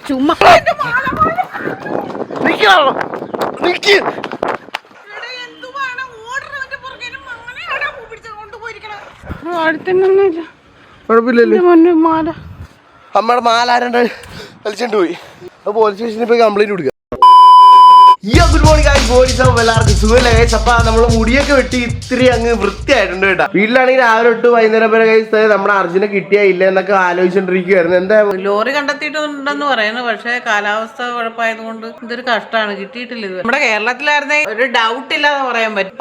ചുമ്മാ കുഴപ്പമില്ലല്ലോ. അമ്മയുടെ മാല ആരണ്ട് വലിച്ചിട്ട് പോയി. പോലീസ് സ്റ്റേഷനിൽ പോയി കംപ്ലൈന്റ് കൊടുക്കുക. Good morning guys, boys. എല്ലാവർക്കും സുഖമില്ല ഗൈസ്. അപ്പൊ നമ്മള് മുടിയൊക്കെ വെട്ടി ഇത്തിരി അങ്ങ് വൃത്തിയായിട്ടുണ്ട് കേട്ടോ. വീട്ടിലാണെങ്കിൽ രാവിലെ തൊട്ട് വൈകുന്നേരം വരെ ഗൈസ് നമ്മുടെ അർജുനെ കിട്ടിയാ ഇല്ല എന്നൊക്കെ ആലോചിച്ചോണ്ടിരിക്കുവായിരുന്നു. എന്താ ലോറി കണ്ടെത്തിയിട്ടുണ്ടെന്ന് പറയുന്നു, പക്ഷെ കാലാവസ്ഥ കുഴപ്പമായതുകൊണ്ട് ഇതൊരു കഷ്ടമാണ്, കിട്ടിയിട്ടില്ല. ഇത് നമ്മുടെ കേരളത്തിലായിരുന്നെ ഒരു ഡൗട്ട് ഇല്ലാതെ പറയാൻ പറ്റും.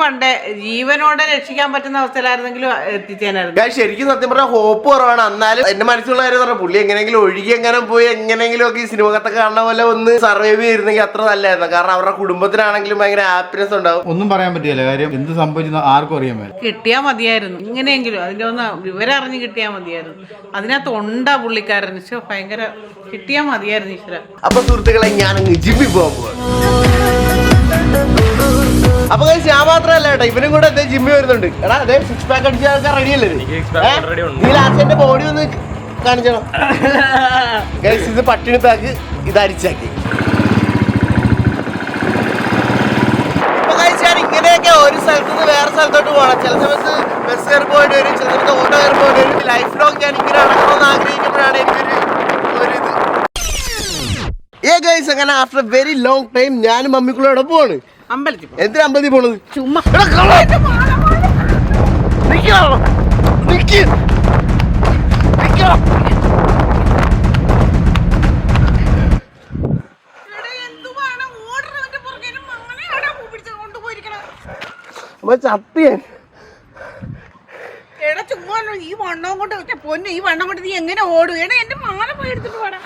പണ്ടേ ജീവനോടെ രക്ഷിക്കാൻ പറ്റുന്ന അവസ്ഥയിലായിരുന്നെങ്കിലും എത്തിച്ചേനായിരുന്നു. ശരിക്കും സത്യം പറഞ്ഞാൽ ഹോപ്പ് കുറവാണ്. എന്നാലും എന്റെ മനസ്സിലുള്ള കാര്യം പറഞ്ഞ പുള്ളി എങ്ങനെയെങ്കിലും ഒഴുകി എങ്ങനെ പോയി എങ്ങനെയെങ്കിലും ഒക്കെ ഈ സിനിമകത്തൊക്കെ കാണുന്ന പോലെ ഒന്ന് സർവൈവ് ചെയ്തിരുന്നെങ്കിൽ അത്ര നല്ലതായിരുന്നു. കാരണം അവരുടെ കുടുംബത്തിനാണെങ്കിലും ഭയങ്കര ഹാപ്പിനെസ് ഉണ്ടാവും. ഒന്നും പറയാൻ പറ്റില്ല, കാര്യം എന്ത് സംഭവിച്ചെന്ന് ആർക്കും അറിയാൻ പറ്റും. കിട്ടിയാ മതിയായിരുന്നു, ഇങ്ങനെയെങ്കിലും അതിന്റെ ഒന്ന് വിവരം അറിഞ്ഞ് കിട്ടിയാ മതിയായിരുന്നു. അതിനകത്ത് ഉണ്ടാ പുള്ളിക്കാരൻ ഭയങ്കര കിട്ടിയാ മതിയായിരുന്നു ഈശ്വര. അപ്പൊ സുഹൃത്തുക്കളെ, ഞാനങ്ങ് ജിമ്മിൽ പോകാൻ പോവാണ്. അപ്പൊ ഞാൻ മാത്രല്ല കേട്ടോ, ഇവനും കൂടെ ജിമ്മിൽ വരുന്നുണ്ട്. എടാ അതെ, സിക്സ് പാക്ക് അടിച്ച ആൾക്കാർ റെഡി അല്ലേ? നീ ലാസ്റ്റ് ബോഡി ഒന്ന് കാണിച്ചോ. ഇത് പട്ടിണി പാക്ക്, ഇത് അരിച്ചാക്കി. ഇങ്ങനെയൊക്കെ ഒരു സ്ഥലത്ത് നിന്ന് വേറെ സ്ഥലത്തോട്ട് പോകണം. ചില സമയത്ത് ബസ് കയറി പോയിട്ട് വരും, ചില സമയത്ത് ഓട്ടോ കയറി പോയിട്ട് വരും. ലൈഫ് ലോങ് ഞാൻ ഇങ്ങനെ നടക്കണമെന്ന് ആഗ്രഹിക്കുമ്പോഴാണ് എനിക്കൊരു ഗൈസ്. അങ്ങനെ ആഫ്റ്റർ വെരി ലോങ് ടൈം ഞാനും മമ്മിക്കുള്ളൂടെ പോവാണ് അമ്പലത്തിൽ. എന്തിനാ അമ്പലത്തിൽ പോണത്? ചുമ്മാ ചത്തിയൻ. എടാ ചുമ്മാ ഈ വണ്ണം കൊണ്ട് പൊന്നു, ഈ വണ്ണം കൊണ്ട് നീ എങ്ങനെ ഓടും? എടാ എന്റെ മാല പോയി എടുത്തിട്ട് പോടാ.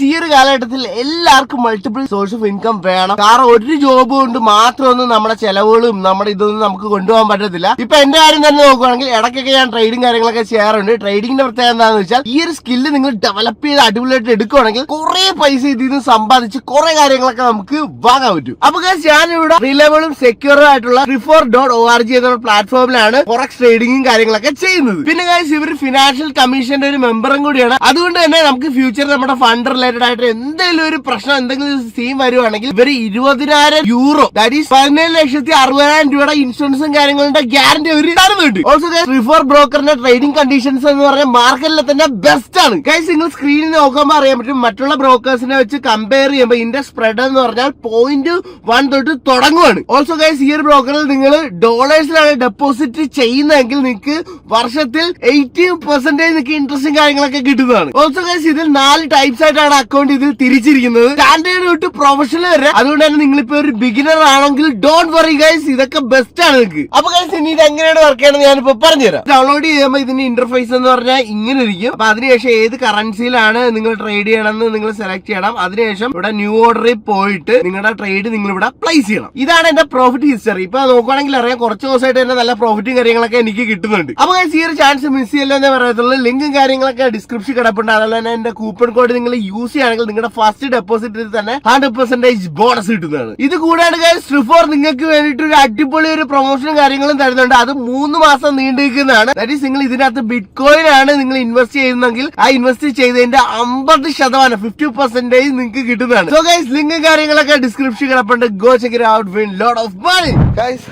ഈ ഒരു കാലഘട്ടത്തിൽ എല്ലാവർക്കും മൾട്ടിപ്പിൾ സോഴ്സ് ഓഫ് ഇൻകം വേണം. കാരണം ഒരു ജോബ് കൊണ്ട് മാത്രമൊന്നും നമ്മുടെ ചെലവുകളും നമ്മുടെ ഇതൊന്നും നമുക്ക് കൊണ്ടുപോകാൻ പറ്റത്തില്ല. ഇപ്പൊ എന്റെ കാര്യം തന്നെ നോക്കുകയാണെങ്കിൽ ഇടയ്ക്കൊക്കെ ഞാൻ ട്രേഡിംഗ് കാര്യങ്ങളൊക്കെ ചെയ്യാറുണ്ട്. ട്രേഡിംഗിന്റെ പ്രത്യേകത എന്താണെന്ന് വെച്ചാൽ ഈ ഒരു സ്കില്ല് നിങ്ങൾ ഡെവലപ്പ് ചെയ്ത് അടിപൊളിയായിട്ട് എടുക്കുകയാണെങ്കിൽ കുറെ പൈസ ഇതിൽ നിന്ന് സമ്പാദിച്ച് കുറെ കാര്യങ്ങളൊക്കെ നമുക്ക് വാങ്ങാൻ പറ്റും. അപ്പൊ ഞാനിവിടെ റിലയബിളും സെക്യൂറും ആയിട്ടുള്ള Trifor.org എന്ന പ്ലാറ്റ്ഫോമിലാണ് ഫോറക്സ് ട്രേഡിംഗും കാര്യങ്ങളൊക്കെ ചെയ്യുന്നത്. പിന്നെ ഇവർ ഫിനാൻഷ്യൽ കമ്മീഷന്റെ ഒരു മെമ്പറും കൂടിയാണ്. അതുകൊണ്ട് തന്നെ നമുക്ക് ഫ്യൂച്ചറിൽ നമ്മുടെ ഫണ്ട് റിലേറ്റഡ് ആയിട്ട് എന്തെങ്കിലും ഒരു പ്രശ്നം, എന്തെങ്കിലും സീൻ വരുവാണെങ്കിൽ ഇവര് 20,000 യൂറോ, ദാറ്റ് ഈസ് 17,60,000 രൂപയുടെ ഇൻഷുറൻസും കാര്യങ്ങളുടെ ഗ്യാരണ്ടി അവർ തരുന്നുണ്ട്. ഓൾസോ Trifor ബ്രോക്കറിന്റെ ട്രേഡിംഗ് കണ്ടീഷൻസ് എന്ന് പറഞ്ഞാൽ മാർക്കറ്റിലെ തന്നെ ബെസ്റ്റ് ആണ്. നിങ്ങൾ സ്ക്രീനിൽ നോക്കുമ്പോൾ അറിയാൻ പറ്റും, മറ്റുള്ള ബ്രോക്കേഴ്സിനെ വെച്ച് കമ്പയർ ചെയ്യുമ്പോൾ ഇതിന്റെ സ്പ്രെഡ് എന്ന് പറഞ്ഞാൽ 0.1 തൊട്ട് തുടങ്ങുവാണ്. ഓൾസോ ഈ ഒരു ബ്രോക്കറിൽ നിങ്ങൾ ഡോളേഴ്സിലാണ് ഡെപ്പോസിറ്റ് ചെയ്യുന്നതെങ്കിൽ നിങ്ങൾക്ക് വർഷത്തിൽ 80% നിങ്ങൾക്ക് ഇൻട്രസ്റ്റും കാര്യങ്ങളൊക്കെ കിട്ടുന്നതാണ്. ഓൾസോ ഇതിൽ 4 ടൈപ്സ് ആയിട്ടാണ് അക്കൗണ്ട് ഇതിൽ തിരിച്ചിരിക്കുന്നത്, സ്റ്റാൻഡേർഡ് തൊട്ട് പ്രൊഫഷണൽ വരെ. അതുകൊണ്ട് തന്നെ നിങ്ങളിപ്പോ ഒരു ബിഗിനർ ആണെങ്കിൽ ഡോണ്ട് വറി ഗൈസ്, ഇതൊക്കെ ബെസ്റ്റ് ആണ് നിങ്ങൾക്ക്. അപ്പൊ ഗൈസ് ഇനി ഇത് എങ്ങനെയാണ് വർക്ക് ചെയ്യണമെന്ന് ഞാനിപ്പോ പറഞ്ഞുതരാം. ഡൗൺലോഡ് ചെയ്യുമ്പോൾ ഇതിന്റെ ഇന്റർഫേസ് എന്ന് പറഞ്ഞാൽ ഇങ്ങനെ ഇരിക്കും. അപ്പൊ അതിനുശേഷം ഏത് കറൻസിയിലാണ് നിങ്ങൾ ട്രേഡ് ചെയ്യണമെന്ന് നിങ്ങൾ സെലക്ട് ചെയ്യണം. അതിനുശേഷം ഇവിടെ ന്യൂ ഓർഡറിൽ പോയിട്ട് നിങ്ങളുടെ ട്രേഡ് നിങ്ങൾ ഇവിടെ പ്ലേസ് ചെയ്യണം. ഇതാണ് എന്റെ പ്രോഫിറ്റ് ഹിസ്റ്ററി. ഇപ്പൊ നോക്കുകയാണെങ്കിൽ അറിയാം, കുറച്ച് ദിവസമായിട്ട് തന്നെ നല്ല പ്രോഫിറ്റും കാര്യങ്ങളൊക്കെ എനിക്ക് കിട്ടുന്നുണ്ട്. അപ്പൊ ഗൈസ് ഈ ഒരു ചാൻസ് മിസ് ചെയ്യല്ലോ എന്നേ പറയത്തുള്ളൂ. ലിങ്കും കാര്യങ്ങളൊക്കെ ഡിസ്ക്രിപ്ഷൻ കിടപ്പുണ്ട്. അതുപോലെ തന്നെ എന്റെ കൂപ്പൺ കോഡ് നിങ്ങൾ യൂസ് ചെയ്യുകയാണെങ്കിൽ നിങ്ങളുടെ ഫസ്റ്റ് ഡെപ്പോസിറ്റിൽ തന്നെ 100% ബോണസ് കിട്ടുന്നതാണ്. ഇത് കൂടാണ്ട് Trifor നിങ്ങൾക്ക് വേണ്ടിയിട്ട് ഒരു അടിപൊളി ഒരു പ്രൊമോഷനും കാര്യങ്ങളും തരുന്നുണ്ട്. അത് 3 മാസം നീണ്ടു നിൽക്കുന്നതാണ്. ദാറ്റ് ഈസ് നിങ്ങൾ ഇതിനകത്ത് ബിറ്റ് കോയിൻ ആണ് നിങ്ങൾ ഇൻവെസ്റ്റ് ചെയ്യുന്നെങ്കിൽ ആ ഇൻവെസ്റ്റ് ചെയ്തതിന്റെ 50% 50% നിങ്ങൾക്ക് കിട്ടുന്നതാണ്. സോ ഗൈസ് ലിങ്കും കാര്യങ്ങളൊക്കെ ഡിസ്ക്രിപ്ഷൻ കിടപ്പുണ്ട്. Go check it out, win lot of money. Guys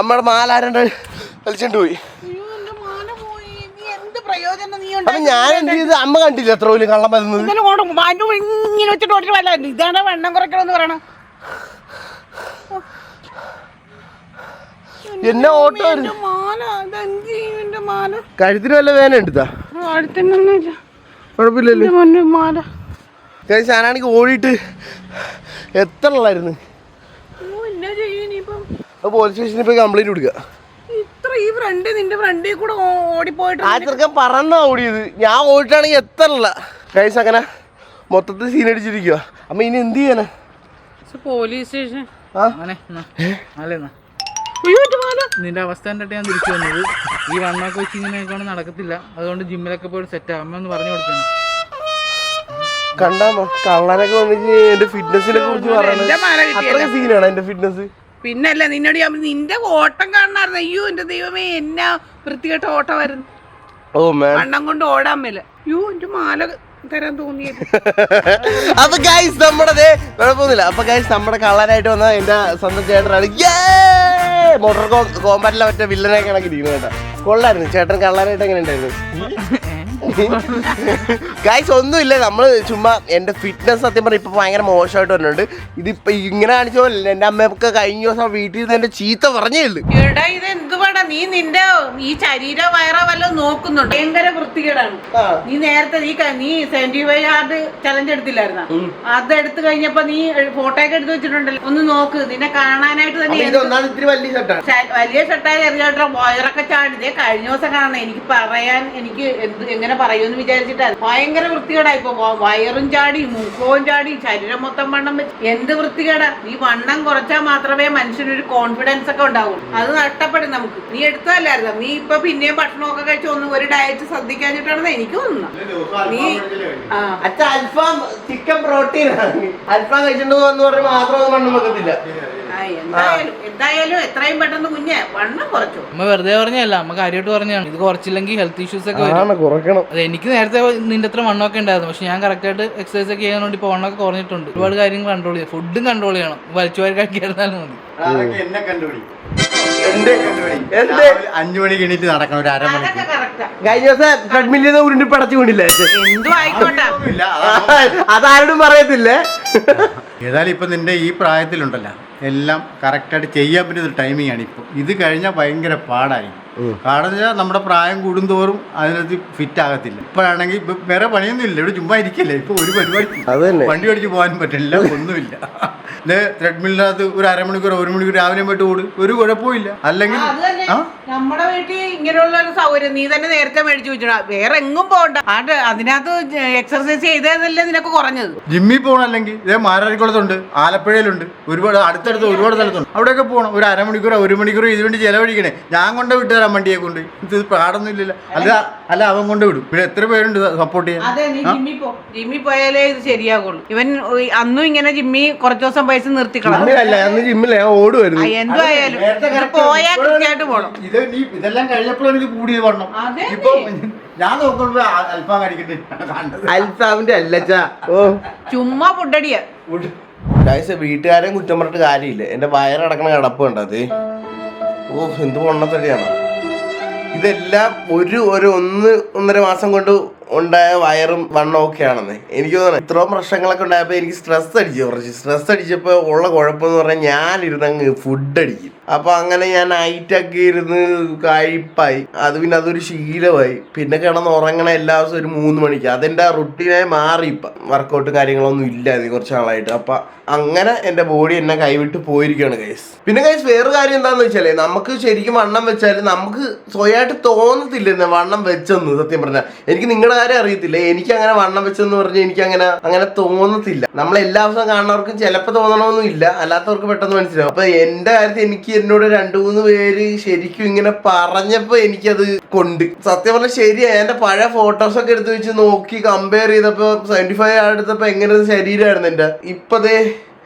അമ്മയുടെ മാല ആരണ്ട് വലിച്ചിട്ട് പോയി. അപ്പൊ ഞാൻ എന്ത് ചെയ്ത് അമ്മ കണ്ടില്ല എത്ര പോലും കള്ളം വരുന്നത്. ഇതാണ് വെണ്ണം കുറയ്ക്കണമെന്ന് പറയണ. എന്നെ ഓട്ടോ കഴുത്തിന് വല്ല വേന എടുത്താ? കുഴപ്പമില്ലല്ലോ. ഞാനാണെങ്കിൽ ഓടിയിട്ട് എത്ര ഉള്ളായിരുന്നു. പോലീസ് സ്റ്റേഷനിൽ പോയി കംപ്ലൈന്റ് കൊടുക്കുക. ആ ചെറുക്കൻ പറന്നാ ഓടിയത്, ഞാൻ ഓടിട്ടാണെങ്കിൽ എത്ര ഉള്ള കൈസ് അങ്ങനെ മൊത്തത്തിൽ സീനടിച്ചിരിക്കുക. അമ്മ ഇനി എന്ത് ചെയ്യാനാ? Police station. നിന്റെ അവസ്ഥ കണ്ടിട്ട് ഞാൻ തിരിച്ചു വന്നത്. ഈ വണ്ണൊക്കെ വെച്ച് ഇങ്ങനെ നടക്കത്തില്ല. അതുകൊണ്ട് ജിമ്മിലൊക്കെ പോയിട്ട് സെറ്റ് ആവാൻ ഒന്ന് പറഞ്ഞു കൊടുക്കണം. കണ്ടാമോ കള്ളനൊക്കെ വന്നിട്ട് എന്റെ ഫിറ്റ്നസിനെ കുറിച്ച് പറയണത് അത്ര സീനാണ് എന്റെ ഫിറ്റ്നസ്. പിന്നല്ല നിന്നോട് നിന്റെ ഓട്ടം കാണാറുണ്ട്. അയ്യോ എന്റെ ദൈവമേ, എന്നാ വൃത്തികെട്ട ഓട്ടം വരുന്നു. ഓ മാൻ, വണ്ണം കൊണ്ട് ഓടാൻ മേല. യോ എന്റെ മാല തരാൻ തോന്നിയത്. അപ്പൊ ഗൈസ് നമ്മുടെ കുഴപ്പമൊന്നുമില്ല. അപ്പൊ ഗൈസ് നമ്മുടെ കള്ളനായിട്ട് വന്ന എന്റെ സ്വന്തം ചേട്ടനാണ്. മോട്ടോർ കോമ്പാറ്റിലെ മറ്റേ വില്ലനെ കണക്കിരിക്കുന്നു കേട്ടോ. കൊള്ളായിരുന്നു ചേട്ടൻ. കള്ളനായിട്ട് എങ്ങനെ ഉണ്ടായിരുന്നു ഗൈസ്? ഒന്നുമില്ല, നമ്മള് ചുമ്മാ എന്റെ ഫിറ്റ്നസ് സത്യം പറഞ്ഞ ഇപ്പൊ ഭയങ്കര മോശമായിട്ട് വരുന്നുണ്ട്. ഇതിപ്പോ ഇങ്ങനെ കാണിച്ചോ എന്റെ അമ്മയൊക്കെ കഴിഞ്ഞ ദിവസം വീട്ടിൽ നിന്ന് എന്റെ ചീത്ത പറഞ്ഞേ ഉള്ളു. എടാ ഇത് എന്തുവാടാ നീ നിന്റെ ഈ ശരീര വയറോ വല്ലതും നോക്കുന്നുണ്ട്? ഭയങ്കര വൃത്തികേടാണ്. നീ നേരത്തെ നീ 75 യാർഡ് ചലഞ്ച് എടുത്തില്ലായിരുന്ന? അത് എടുത്തു കഴിഞ്ഞപ്പോ നീ ഫോട്ടോ ഒക്കെ എടുത്ത് വെച്ചിട്ടുണ്ടല്ലോ. ഒന്ന് നോക്ക്, നിന്നെ കാണാനായിട്ട് തന്നെ ഇത്തിരി വലിയ ഷർട്ടാണ്. വലിയ ഷർട്ടായി എറിയാട്ടോ വയറൊക്കെ ചാടി. കഴിഞ്ഞ ദിവസം കാണണം. എനിക്ക് പറയാൻ എനിക്ക് എങ്ങനെ പറയുമെന്ന് വിചാരിച്ചിട്ടാ. ഭയങ്കര വൃത്തികേടാ. ഇപ്പൊ വയറും ചാടി, മുഖവും ചാടി, ശരീരം മൊത്തം വണ്ണം വെച്ച്. എന്ത് വൃത്തികേടാ. നീ വണ്ണം കുറച്ചാൽ മാത്രമേ മനുഷ്യനൊരു കോൺഫിഡൻസ് ഒക്കെ ഉണ്ടാവൂ. അത് നഷ്ടപ്പെടും നമുക്ക്. നീ എടുത്തതല്ലായിരുന്നു. നീ ഇപ്പൊ പിന്നെയും ഭക്ഷണമൊക്കെ കഴിച്ച് ഒന്നും ഒരു ഡയറ്റ് ശ്രദ്ധിക്കാഞ്ഞിട്ടാണെന്ന് എനിക്ക് തോന്നുന്നു. നീ അൽഫാം ചിക്കൻ പ്രോട്ടീൻ ആണ്. അൽഫാം കഴിച്ചിട്ടുണ്ടെന്ന് പറഞ്ഞാൽ മാത്രം വണ്ണം വെക്കത്തില്ല. എന്തായാലും എത്രയും പെട്ടെന്ന് കുഞ്ഞെ വണ്ണം കുറച്ചു. അമ്മ വെറുതെ പറഞ്ഞല്ല, അമ്മ കാര്യമായിട്ട് പറഞ്ഞാണ്. ഇത് കുറച്ചില്ലെങ്കിൽ ഹെൽത്ത് ഇഷ്യൂസ് ഒക്കെ കുറയ്ക്കണം. അത് എനിക്ക് നേരത്തെ നിന്റെ അത്ര വണ്ണമൊക്കെ ഉണ്ടായിരുന്നു. പക്ഷെ ഞാൻ കറക്റ്റായിട്ട് എക്സസൈസ് ഒക്കെ ചെയ്യാൻ വേണ്ടി ഇപ്പൊ വണ്ണമൊക്കെ കുറഞ്ഞിട്ടുണ്ട്. ഒരുപാട് കാര്യങ്ങൾ കൺട്രോൾ ചെയ്യാം. ഫുഡും കൺട്രോൾ ചെയ്യണം. വലിച്ചുവാരി കഴിക്കായിരുന്നാലും മതി. 5 മണിക്ക് എണീറ്റ് നടക്കണം ഒരു അരമണിക്കൂർ. കഴിഞ്ഞ ദിവസം ട്രെഡ്മില്ലിൽ നിന്ന് ഉരുണ്ടി പടച്ചു കൊണ്ടില്ലേ? എന്തും ആയിക്കോട്ടെ, അതാരോടും പറയത്തില്ലേ. ഏതായാലും ഇപ്പൊ നിന്റെ ഈ പ്രായത്തിലുണ്ടല്ലോ എല്ലാം കറക്റ്റായിട്ട് ചെയ്യാൻ പറ്റുന്ന ടൈമിംഗ് ആണ് ഇപ്പോൾ. ഇത് കഴിഞ്ഞാൽ ഭയങ്കര പാടായി. കാരണം വെച്ചാൽ നമ്മുടെ പ്രായം കൂടുന്തോറും അതിനകത്ത് ഫിറ്റ് ആകത്തില്ല. ഇപ്പോഴാണെങ്കിൽ ഇപ്പൊ വേറെ പണിയൊന്നും ഇല്ല, ഇവിടെ ചുമ്മാ ഇരിക്കല്ലേ. ഇപ്പൊ ഒരു പരിപാടി വണ്ടി ഓടിച്ച് പോകാനും പറ്റില്ല, ഒന്നുമില്ല. ത്രെഡ്മില്ലിനകത്ത് ഒരു അരമണിക്കൂർ 1 മണിക്കൂർ രാവിലെ പോയിട്ട് ഓടും, ഒരു കുഴപ്പമില്ല. അല്ലെങ്കിൽ നമ്മുടെ വീട്ടിൽ ഇങ്ങനെയുള്ള ഒരു സൗകര്യം നീ തന്നെ നേരത്തെ മേടിച്ചു വെച്ചിടാ. വേറെ എങ്ങും പോകണ്ട. അതിനകത്ത് എക്സർസൈസ് ചെയ്തതല്ലേ നിനക്ക് കുറഞ്ഞത്. ജിമ്മിൽ പോകണം. അല്ലെങ്കിൽ ഇതേ മാരാരിക്കുളത്തുണ്ട്, ആലപ്പുഴയിലുണ്ട്, ഒരുപാട് അടുത്തടുത്ത് ഒരുപാട് സ്ഥലത്തുണ്ട്. അവിടെയൊക്കെ പോകണം. ഒരു അരമണിക്കൂർ 1 മണിക്കൂർ ഇതിനു വേണ്ടി ചെലവഴിക്കണേ. ഞാൻ കൊണ്ട് വിട്ടുതരാം വണ്ടിയെ കൊണ്ട്. ഇത് പാടൊന്നും ഇല്ലല്ലോ. അല്ല അവൻ കൊണ്ട് വിടും. ഇവിടെ എത്ര പേരുണ്ട് സപ്പോർട്ട് ചെയ്യാൻ? അതെ, നീ ജിമ്മിൽ പോയാലേ ഇത് ശരിയാകുള്ളൂ. ഇവൻ അന്നും ഇങ്ങനെ ജിമ്മി കുറച്ചു ദിവസം പൈസ നിർത്തിക്കളാം. ഓടുമായിരുന്നു. എന്തുവായാലും പോയാൽ കൃത്യമായിട്ട് പോണം. ഇതെല്ലാം കഴിഞ്ഞപ്പോഴാണ് ഇത് കൂടിയത് വണ്ണം. ഇപ്പൊ ഞാൻ നോക്കുമ്പോ അൽഫാം കഴിക്കട്ടെ. അൽഫാമിന്റെ അല്ലച്ചാ. ഓ ചുമ്മാ ഫുഡടിയാ. വീട്ടുകാരെയും കുറ്റം പറഞ്ഞിട്ട് കാര്യമില്ല. എന്റെ വയറടക്കണ കിടപ്പ് കണ്ടത്. ഓ എന്ത് പൊണ്ണത്തടിയാണ്. ഇതെല്ലാം ഒരു 1-1.5 മാസം കൊണ്ട് ഉണ്ടായ വയറും വണ്ണവും ഒക്കെയാണെന്ന് എനിക്ക് തോന്നുന്നത്. ഇത്രയും പ്രശ്നങ്ങളൊക്കെ ഉണ്ടായപ്പോൾ എനിക്ക് സ്ട്രെസ് അടിച്ചപ്പോൾ ഉള്ള കുഴപ്പമെന്ന് പറഞ്ഞാൽ ഞാനിരുന്നങ്ങ് ഫുഡ് അടിക്കും. അപ്പോൾ അങ്ങനെ ഞാൻ നൈറ്റൊക്കെ ഇരുന്ന് കഴിപ്പായി. പിന്നെ അതൊരു ശീലമായി. പിന്നെ കിടന്ന് ഉറങ്ങണ എല്ലാ ദിവസവും ഒരു 3 മണിക്ക്. അതെൻ്റെ റുട്ടീനായി മാറി. ഇപ്പം വർക്കൗട്ടും കാര്യങ്ങളൊന്നും ഇല്ല കുറച്ച് നാളായിട്ട്. അപ്പം അങ്ങനെ എൻ്റെ ബോഡി എന്നെ കൈവിട്ട് പോയിരിക്കുകയാണ് ഗൈസ്. പിന്നെ ഗൈസ് വേറൊരു കാര്യം എന്താണെന്ന് വെച്ചാൽ നമുക്ക് ശരിക്കും വണ്ണം വെച്ചാൽ നമുക്ക് സ്വയമായിട്ട് തോന്നത്തില്ല വണ്ണം വെച്ചൊന്നും. സത്യം പറഞ്ഞാൽ എനിക്ക് നിങ്ങളുടെ കാര്യം അറിയത്തില്ല. എനിക്ക് അങ്ങനെ വണ്ണം വെച്ചെന്ന് പറഞ്ഞാൽ എനിക്ക് അങ്ങനെ തോന്നത്തില്ല. നമ്മൾ എല്ലാ ദിവസവും കാണുന്നവർക്കും ചിലപ്പോൾ തോന്നണമെന്നും ഇല്ല, അല്ലാത്തവർക്ക് പെട്ടെന്ന് മനസ്സിലാവും. അപ്പൊ എന്റെ കാര്യത്തിൽ എനിക്ക് എന്നോട് 2-3 പേര് ശരിക്കും ഇങ്ങനെ പറഞ്ഞപ്പോ എനിക്കത് കൊണ്ട് സത്യം പറഞ്ഞാൽ ശരിയാ. എന്റെ പഴയ ഫോട്ടോസൊക്കെ എടുത്ത് വെച്ച് നോക്കി കമ്പയർ ചെയ്തപ്പോ 75 എടുത്തപ്പോ എങ്ങനെ ശരീരമായിരുന്നു എന്റെ. ഇപ്പതേ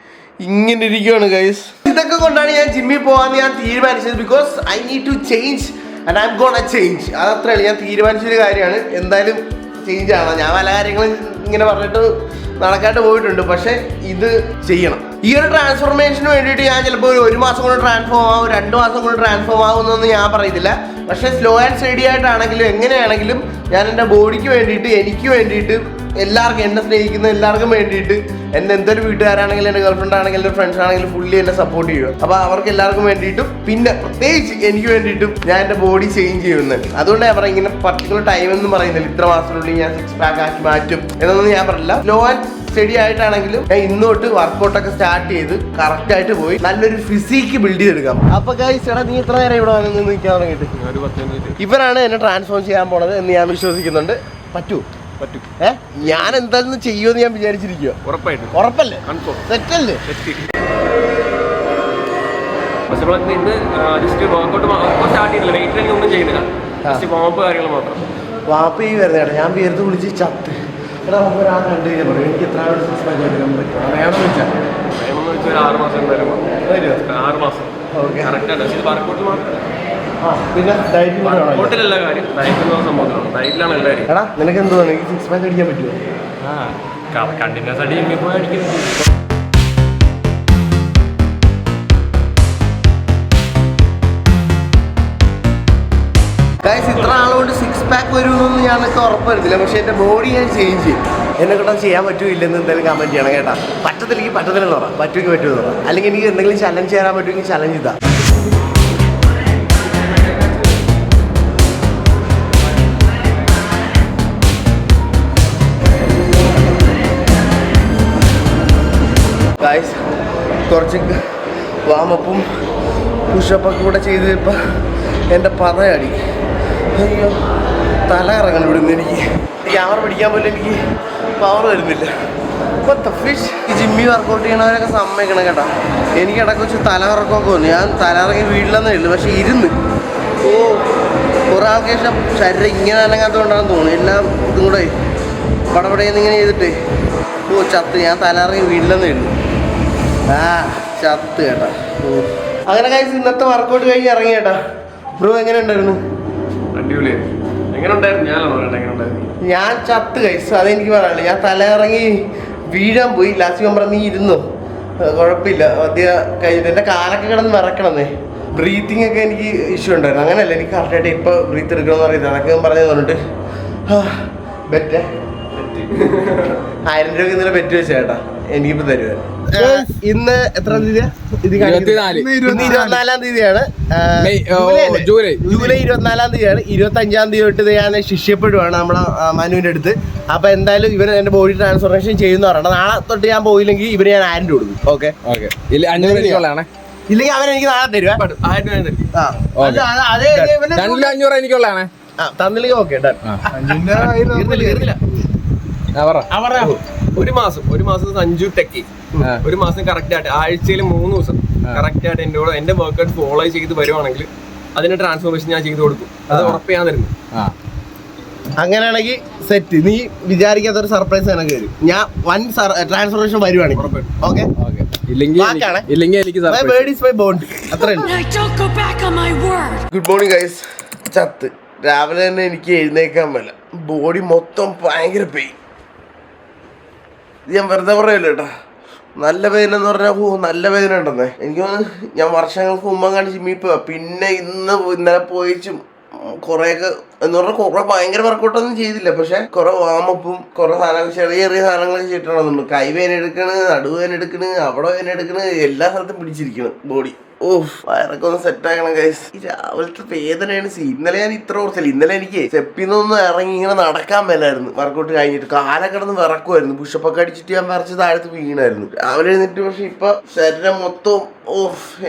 ഇങ്ങനെ ഇരിക്കുകയാണ് ഗൈസ്. ഇതൊക്കെ കൊണ്ടാണ് ഞാൻ ജിമ്മിൽ പോകാൻ ഞാൻ തീരുമാനിച്ചത്. Because I need to change and I'm gonna change. അതത്രേ ഞാൻ തീരുമാനിച്ചൊരു കാര്യമാണ്. എന്തായാലും ചേഞ്ച് ആണ്. ഞാൻ പല കാര്യങ്ങളും ഇങ്ങനെ പറഞ്ഞിട്ട് നടക്കാണ്ട് പോയിട്ടുണ്ട്. പക്ഷെ ഇത് ചെയ്യണം. ഈ ഒരു ട്രാൻസ്ഫോർമേഷന് വേണ്ടിയിട്ട് ഞാൻ ചിലപ്പോൾ 1 മാസം കൊണ്ട് ട്രാൻസ്ഫോം ആവും, 2 മാസം കൊണ്ട് ട്രാൻസ്ഫോം ആവുമെന്നൊന്നും ഞാൻ പറയത്തില്ല. പക്ഷെ സ്ലോ ആൻഡ് സ്റ്റഡി ആയിട്ടാണെങ്കിലും എങ്ങനെയാണെങ്കിലും ഞാൻ എൻ്റെ ബോഡിക്ക് വേണ്ടിയിട്ട്, എനിക്ക് വേണ്ടിയിട്ട്, എല്ലാവർക്കും എന്നെ സ്നേഹിക്കുന്ന എല്ലാവർക്കും വേണ്ടിയിട്ട്, എന്നെ എന്തൊരു വീട്ടുകാരാണെങ്കിലും എൻ്റെ ഗേൾഫ്രണ്ട് ആണെങ്കിലും എൻ്റെ ഫ്രണ്ട്സ് ആണെങ്കിലും ഫുള്ളി എന്നെ സപ്പോർട്ട് ചെയ്യുക. അപ്പോൾ അവർക്ക് എല്ലാവർക്കും വേണ്ടിയിട്ടും പിന്നെ പ്രത്യേകിച്ച് എനിക്ക് വേണ്ടിയിട്ടും ഞാൻ എൻ്റെ ബോഡി ചേഞ്ച് ചെയ്യുന്നുണ്ട്. അതുകൊണ്ട് ഞാൻ പറയാം ഇങ്ങനെ പർട്ടിക്കുലർ ടൈം എന്നും പറയുന്നില്ല ഇത്ര മാസത്തിനുള്ളിൽ ഞാൻ 6 പാക്ക് ആക്കി മാറ്റും എന്നൊന്നും ഞാൻ പറഞ്ഞില്ല. സ്ലോ ആൻഡ് സ്റ്റഡി ആയിട്ടാണെങ്കിലും ഞാൻ ഇന്ന് തൊട്ട് വർക്കൗട്ടൊക്കെ സ്റ്റാർട്ട് ചെയ്ത് കറക്റ്റായിട്ട് പോയി നല്ലൊരു ഫിസിക്ക് ബിൽഡ് ചെയ്തെടുക്കാം. അപ്പൊ ഗൈസ് എടാ നീ എത്ര നേരം ഇവിടെ വന്ന് നിൽക്കാൻ തുടങ്ങിയിട്ട്? ഇവരാണ് എന്നെ ട്രാൻസ്ഫോം ചെയ്യാൻ പോണത് എന്ന് ഞാൻ വിശ്വസിക്കുന്നുണ്ട്. പറ്റും. ഞാൻ എന്തായാലും ചെയ്യുമെന്ന് ഞാൻ വിചാരിച്ചിരിക്കുക. ഉറപ്പല്ലേ? സെറ്റല്ലേ? വാപ്പ ഈ വരുന്നേട്ടാ ഞാൻ പേർത്ത് വിളിച്ച് ചത്ത്. എടാ നമുക്ക് ഒരാൾ കണ്ടു കഴിഞ്ഞാൽ പറയും എനിക്ക് എത്ര എടുക്കാൻ പറ്റും വേണമെന്ന് വെച്ചാൽ 6 മാസം. ഓക്കെ പിന്നെ ഡയറ്റ് ഹോട്ടലല്ല കാര്യം, ഡയറ്റ് സംഭവത്തിലാണ്, ഡയറ്റിലാണ് എല്ലാവരും. എടാ നിനക്ക് എന്ത് തോന്നുന്നു, എനിക്ക് 6 pack അടിക്കാൻ പറ്റുമോ? കണ്ടിന്യൂസ് ആയിട്ട് ജിമ്മിൽ പോയി അടിക്കുന്നത്. ഗൈസ് ഇത്ര ആളുകൊണ്ട് 6 pack വരുമെന്നൊന്നും ഞാനൊക്കെ ഉറപ്പായിരുന്നില്ല. പക്ഷെ എൻ്റെ ബോഡി ഞാൻ ചേഞ്ച് ചെയ്യും. എന്നെ കൂടെ ചെയ്യാൻ പറ്റുമോ ഇല്ലെന്ന് എന്തായാലും കമൻറ്റ് ചെയ്യണം കേട്ടാ. പറ്റത്തില്ലെങ്കിൽ പറ്റത്തില്ലെന്ന് പറ, പറ്റുമെങ്കിൽ പറ്റുമെന്ന് പറ. അല്ലെങ്കിൽ എനിക്ക് എന്തെങ്കിലും ചലഞ്ച് ചെയ്യാൻ പറ്റുമെങ്കിൽ ചലഞ്ച് ഇതാ. ഗൈസ് കുറച്ച് വാമപ്പും പുഷപ്പൊക്കെ കൂടെ ചെയ്ത് ഇപ്പം എൻ്റെ പറയടി. അയ്യോ തല ഇറങ്ങണം ഇവിടുന്ന്. എനിക്ക് ക്യാമറ പിടിക്കാൻ പോലും എനിക്ക് പവർ വരുന്നില്ല. ഇപ്പോഴത്തെ ഫിഷ് ഈ ജിമ്മിൽ വർക്കൗട്ട് ചെയ്യണവരൊക്കെ സമ്മതിക്കണം കേട്ടോ. എനിക്ക് ഇടയ്ക്ക് വെച്ച് തല ഇറക്കമൊക്കെ വന്നു. ഞാൻ തല ഇറങ്ങി വീട്ടിലെന്നേ ഉള്ളൂ. പക്ഷെ ഇരുന്ന് കുറേ ആൾക്ക് ശേഷം ശരീരം ഇങ്ങനെ അനങ്ങാത്തതുകൊണ്ടാണെന്ന് തോന്നുന്നു. എല്ലാം ഇതും കൂടെ പടപടയെന്ന് ഇങ്ങനെ ചെയ്തിട്ട് ചത്ത്. ഞാൻ തല ഇറങ്ങി വീട്ടിലെന്നേ ഉള്ളൂ. ചത്ത് കേട്ടാ. അങ്ങനെ കഴിച്ച് ഇന്നത്തെ വർക്കൗട്ട് കഴിഞ്ഞ് ഇറങ്ങി കേട്ടാ. ബ്രോ എങ്ങനെ ഉണ്ടായിരുന്നു? അടിപൊളിയായിരുന്നു. എങ്ങനെ ഉണ്ടായിരുന്നു? എങ്ങനെ ഉണ്ടായിരുന്നു? ഞാൻ ചത്ത് കഴിച്ചു, അതെനിക്ക് പറയാനുള്ളൂ. ഞാൻ തല ഇറങ്ങി വീഴാൻ പോയി. ലാസ്റ്റ് ഞാൻ നീ ഇരുന്നു, കുഴപ്പമില്ല ആദ്യം കഴിഞ്ഞിട്ട്. എൻ്റെ കാലൊക്കെ കിടന്ന് വിറക്കണമെന്നേ. ബ്രീത്തിങ് ഒക്കെ എനിക്ക് ഇഷ്യൂ ഉണ്ടായിരുന്നു. അങ്ങനെയല്ല, എനിക്ക് കറക്റ്റായിട്ട് ഇപ്പോൾ ബ്രീത്ത് എടുക്കണമെന്ന് അറിയില്ല. അതൊക്കെ ഞാൻ പറഞ്ഞു തന്നിട്ട് ബെറ്റേ 1000 രൂപ ഇന്നലെ ബെറ്റ് വെച്ച ചേട്ടാ. എനിക്കിപ്പോൾ തരുവാൻ. ഇന്ന് എത്രാം തീയതിയാ? ഇന്ന് 24-ാം തീയതിയാണ്. ജൂലൈ 24-ാം തീയതിയാണ്. 25-ാം തീയതി തൊട്ട് ഞാൻ ശിഷ്യപ്പെടുവാണ് നമ്മളെ മനുവിൻ്റെ അടുത്ത്. അപ്പോൾ എന്തായാലും ഇവന് എൻ്റെ ബോഡി ട്രാൻസ്ഫോർമേഷൻ ചെയ്യുന്ന പറയണം. നാളെ തൊട്ട് ഞാൻ പോയില്ലെങ്കിൽ ഇവന് ഞാൻ 1000 രൂപ കൊടുക്കും. ഓക്കെ ഇല്ലെങ്കിൽ അവൻ എനിക്ക് നാളെ തരുവാ. തന്നില്ലെങ്കിൽ ഓക്കെ ഡൺ. ഒരു മാസം സഞ്ജു ടെക്കി ഒരു മാസം കറക്റ്റ് ആയിട്ട് ആഴ്ചയിൽ 3 ദിവസം കറക്റ്റ് ആയിട്ട് എൻ്റെ കൂടെ എൻ്റെ വർക്കൗട്ട് ഫോളോ ചെയ്ത് വരുവാണെങ്കിൽ അതിന്റെ ട്രാൻസ്ഫോർമേഷൻ ഞാൻ ചെയ്ത് കൊടുക്കും. അത് ഉറപ്പ് ഞാൻ തരുന്നു. അങ്ങനെയാണെങ്കിൽ സെറ്റ്. നീ വിചാരിക്കാത്തൊരു സർപ്രൈസ് എനിക്ക് വരും. ഞാൻ വൺ ട്രാൻസ്ഫോർമേഷൻ വരുവാണെങ്കിൽ ഓക്കെ. Good morning guys. ചത്ത് രാവിലെ തന്നെ എനിക്ക് എഴുന്നേക്കാൻ പറ്റില്ല. ബോഡി മൊത്തം ഭയങ്കര പെയിൻ. ഞാൻ വെറുതെ പറയല്ലോ കേട്ടോ. നല്ല വേദന എന്ന് പറഞ്ഞാൽ നല്ല വേദന ഉണ്ടെന്നേ. എനിക്ക് തോന്നുന്നു ഞാൻ വർഷങ്ങൾക്ക് മുമ്പ് കാണിച്ച് ജിമ്മിൽ പോവാ. പിന്നെ ഇന്നലെ പോയിച്ചും കുറേയൊക്കെ എന്ന് പറഞ്ഞാൽ കുറെ ഭയങ്കര വർക്കൗട്ടൊന്നും ചെയ്തില്ല. പക്ഷെ കുറെ വാമപ്പും കുറെ സാധനങ്ങൾ ചെറിയ ചെറിയ സാധനങ്ങളൊക്കെ ചെയ്തിട്ടുണ്ടെന്നുണ്ട്. കൈവേന എടുക്കണ്, നടുവേന എടുക്കണ്, അവിടെ വേന എടുക്കണ്, എല്ലാ സ്ഥലത്തും പിടിച്ചിരിക്കണം ബോഡി. വയറൊക്കെ ഒന്ന് സെറ്റ് ആക്കണം ഗൈസ്. ഈ രാവിലത്തെ വേദനയാണ്. ഇന്നലെ ഞാൻ ഇത്ര ഓർത്തില്ല. ഇന്നലെ എനിക്ക് സ്റ്റെപ്പിന്നൊന്ന് ഇറങ്ങി ഇങ്ങനെ നടക്കാൻ മേലായിരുന്നു. വർക്കൗട്ട് കഴിഞ്ഞിട്ട് കാലൊക്കെ കിടന്ന് വിറക്കുമായിരുന്നു. പുഷപ്പൊക്കെ അടിച്ചിട്ട് ഞാൻ വരച്ച് താഴത്ത് വീണായിരുന്നു രാവിലെ എഴുന്നിട്ട്. പക്ഷെ ഇപ്പൊ ശരീരം മൊത്തം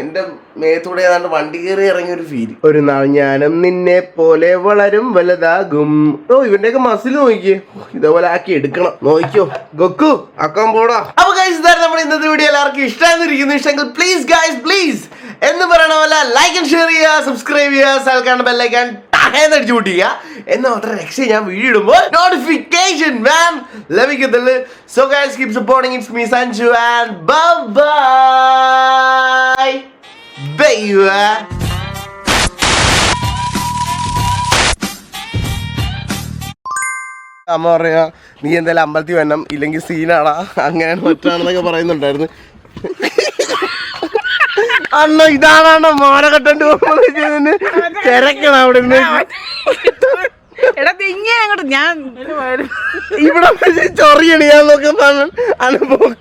എന്റെ മേത്തൂടെ ഏതാണ്ട് വണ്ടി കയറി ഇറങ്ങിയ ഒരു ഫീൽ. ഒരു നാൾ ഞാനും നിന്നെ പോലെ വളരും വലുതാകും. ഇവന്റെയൊക്കെ മസിൽ നോക്കിയേ. ഇതേപോലെ ആക്കി എടുക്കണം. നോക്കിയോ ഗൊക്കു അക്കാൻ പോടാ. അപ്പൊ ഗൈസ് ഇതാണ് നമ്മുടെ ഇന്നത്തെ വീഡിയോ. എല്ലാവർക്കും ഇഷ്ടമായിരിക്കുന്നു. ഇഷ്ടമെങ്കിൽ പ്ലീസ് ഗൈസ് പ്ലീസ് എന്ന് പറയണ പോലെ ലൈക്ക് ആൻഡ് ഷെയർ ചെയ്യുക, സബ്സ്ക്രൈബ് ചെയ്യുക, സൽക്കാണ്ട് ബെല്ലൈക്കൺ അടിച്ചു കൂട്ടിക്കുക. എന്ന് മാത്രം രക്ഷ ഞാൻ വീഡിയോ ഇടുമ്പോൾ നോട്ടിഫിക്കേഷൻ മാം ലഭിക്കത്തുള്ളൂ. So guys keep supporting. It's me Sanju and bye bye. അമ്മ പറയാ നീ എന്തായാലും അമ്പലത്തിൽ വരണം, ഇല്ലെങ്കിൽ സീനാടാ, അങ്ങനെയാണ് മറ്റാണെന്നൊക്കെ പറയുന്നുണ്ടായിരുന്നു. അണ്ണ ഇതാണോ മോന കെട്ടോണ്ട് പോകുന്നത് തിരക്കണം അവിടെ നിന്ന്. ഞാൻ ഇവിടെ ചൊറിയണിയാന്നൊക്കെ പറഞ്ഞു അനുഭവം.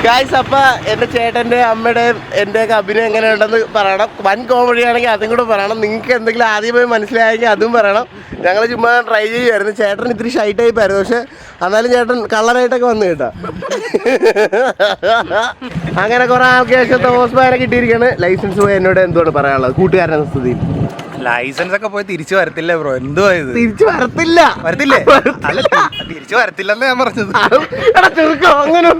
ഗായ്സ് അപ്പൊ എന്റെ ചേട്ടന്റെ അമ്മയുടെയും എന്റെ ഒക്കെ അഭിനയം എങ്ങനെ ഉണ്ടെന്ന് പറയണം. വൻ കോമഡി ആണെങ്കിൽ അതും കൂടെ പറയണം. നിങ്ങൾക്ക് എന്തെങ്കിലും ആദ്യമായി മനസ്സിലായെങ്കിൽ അതും പറയണം. ഞങ്ങൾ ചുമ്മാ ട്രൈ ചെയ്യുമായിരുന്നു. ചേട്ടൻ ഇത്തിരി ഷൈ ടൈപ്പ് ആയിരുന്നു. പക്ഷെ എന്നാലും ചേട്ടൻ കളറായിട്ടൊക്കെ വന്നു കേട്ടോ. അങ്ങനെ കുറെ ആൾക്ക് ശേഷം ഹോസ്പിറ്റലൊക്കെ കിട്ടിയിരിക്കുകയാണ്. ലൈസൻസ് പോയി എന്നോട് എന്തുകൊണ്ട് പറയാനുള്ളത് കൂട്ടുകാരൻ സ്ഥിതിയിൽ? ലൈസൻസ് ഒക്കെ പോയി തിരിച്ചു വരത്തില്ല ബ്രോ. എന്തോ ഇത് തിരിച്ചു വരത്തില്ലേ? തിരിച്ചു വരത്തില്ലെന്ന് ഞാൻ പറഞ്ഞത്. അങ്ങനെ